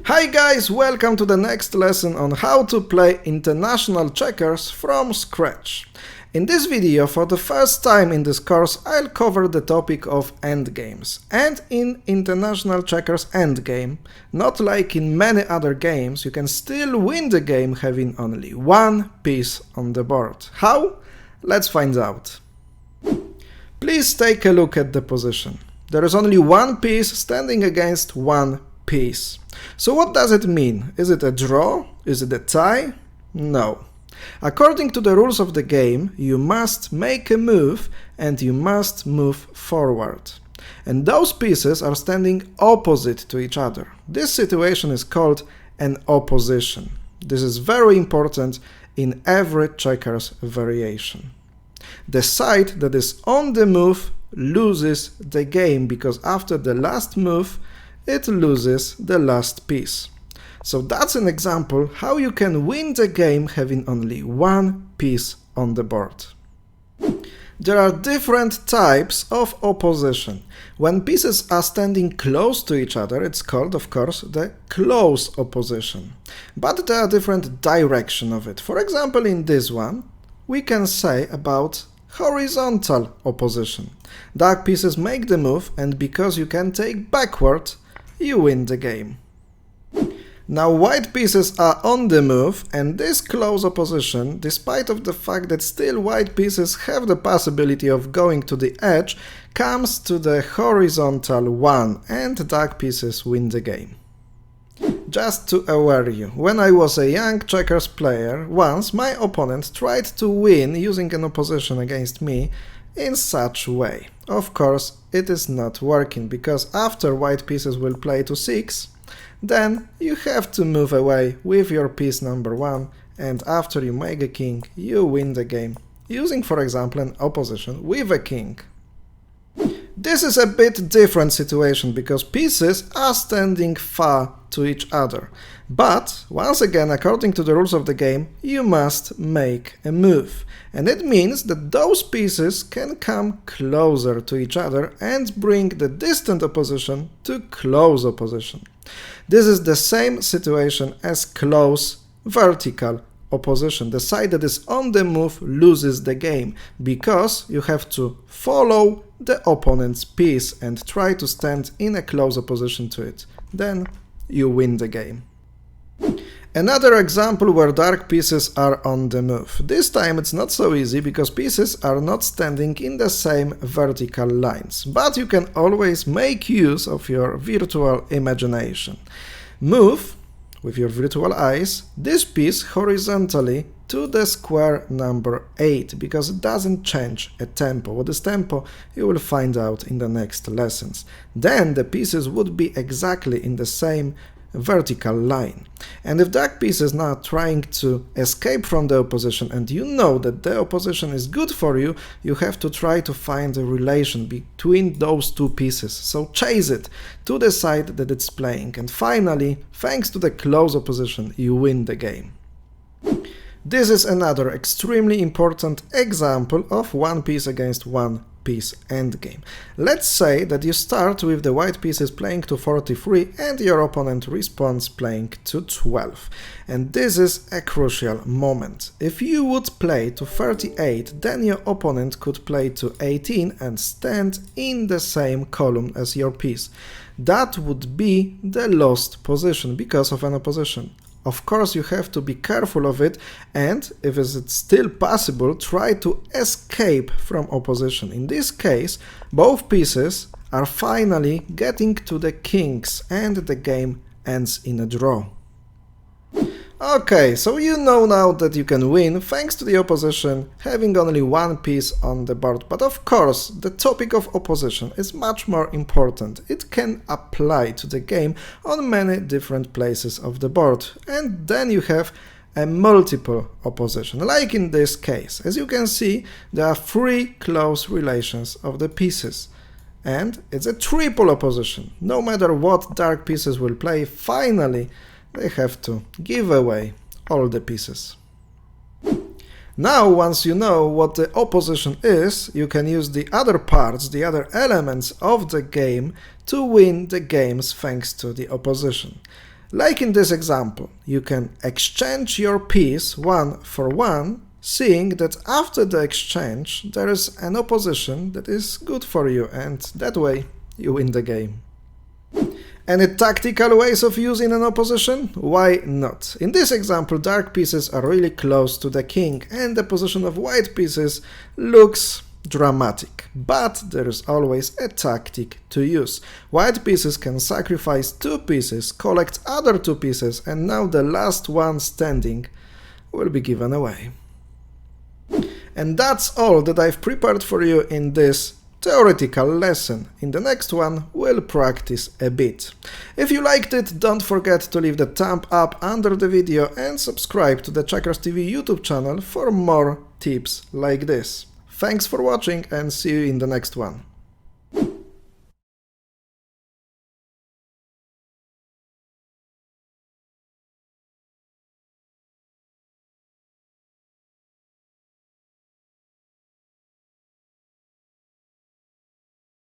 Hi guys, welcome to the next lesson on how to play international checkers from scratch. In this video, for the first time in this course, I'll cover the topic of endgames. And in international checkers endgame, not like in many other games, you can still win the game having only one piece on the board. How? Let's find out. Please take a look at the position. There is only one piece standing against one piece. So what does it mean? Is it a draw? Is it a tie? No. According to the rules of the game, you must make a move and you must move forward. And those pieces are standing opposite to each other. This situation is called an opposition. This is very important in every checkers variation. The side that is on the move loses the game because after the last move, it loses the last piece. So that's an example how you can win the game having only one piece on the board. There are different types of opposition. When pieces are standing close to each other, it's called, of course, the close opposition. But there are different directions of it. For example, in this one, we can say about horizontal opposition. Dark pieces make the move, and because you can take backward, you win the game. Now white pieces are on the move, and this close opposition, despite of the fact that still white pieces have the possibility of going to the edge, comes to the horizontal one, and dark pieces win the game. Just to aware you, when I was a young checkers player, once my opponent tried to win using an opposition against me in such way. Of course, it is not working, because after white pieces will play to 6, then you have to move away with your piece number 1, and after you make a king, you win the game, using for example an opposition with a king. This is a bit different situation because pieces are standing far to each other. But, once again, according to the rules of the game, you must make a move. And it means that those pieces can come closer to each other and bring the distant opposition to close opposition. This is the same situation as close vertical opposition. The side that is on the move loses the game, because you have to follow the opponent's piece and try to stand in a close opposition to it. Then you win the game. Another example where dark pieces are on the move. This time it's not so easy because pieces are not standing in the same vertical lines, but you can always make use of your virtual imagination. Move with your virtual eyes this piece horizontally to the square number 8, because it doesn't change a tempo. What is tempo, you will find out in the next lessons. Then the pieces would be exactly in the same vertical line. And if dark piece is now trying to escape from the opposition and you know that the opposition is good for you, you have to try to find a relation between those two pieces. So chase it to the side that it's playing, and finally, thanks to the close opposition, you win the game. This is another extremely important example of one piece against one piece endgame. Let's say that you start with the white pieces playing to 43 and your opponent responds playing to 12. And this is a crucial moment. If you would play to 38, then your opponent could play to 18 and stand in the same column as your piece. That would be the lost position because of an opposition. Of course, you have to be careful of it, and if it's still possible, try to escape from opposition. In this case, both pieces are finally getting to the kings, and the game ends in a draw. Okay, so you know now that you can win thanks to the opposition having only one piece on the board. But of course, the topic of opposition is much more important. It can apply to the game on many different places of the board. And then you have a multiple opposition, like in this case. As you can see, there are 3 close relations of the pieces. And it's a triple opposition. No matter what dark pieces will play, finally they have to give away all the pieces. Now, once you know what the opposition is, you can use the other parts, the other elements of the game to win the games thanks to the opposition. Like in this example, you can exchange your piece 1 for 1, seeing that after the exchange there is an opposition that is good for you, and that way you win the game. Any tactical ways of using an opposition? Why not? In this example, dark pieces are really close to the king, and the position of white pieces looks dramatic. But there is always a tactic to use. White pieces can sacrifice 2 pieces, collect other 2 pieces, and now the last one standing will be given away. And that's all that I've prepared for you in this theoretical lesson. In the next one, we'll practice a bit. If you liked it, don't forget to leave the thumb up under the video and subscribe to the checkersTV YouTube channel for more tips like this. Thanks for watching and see you in the next one.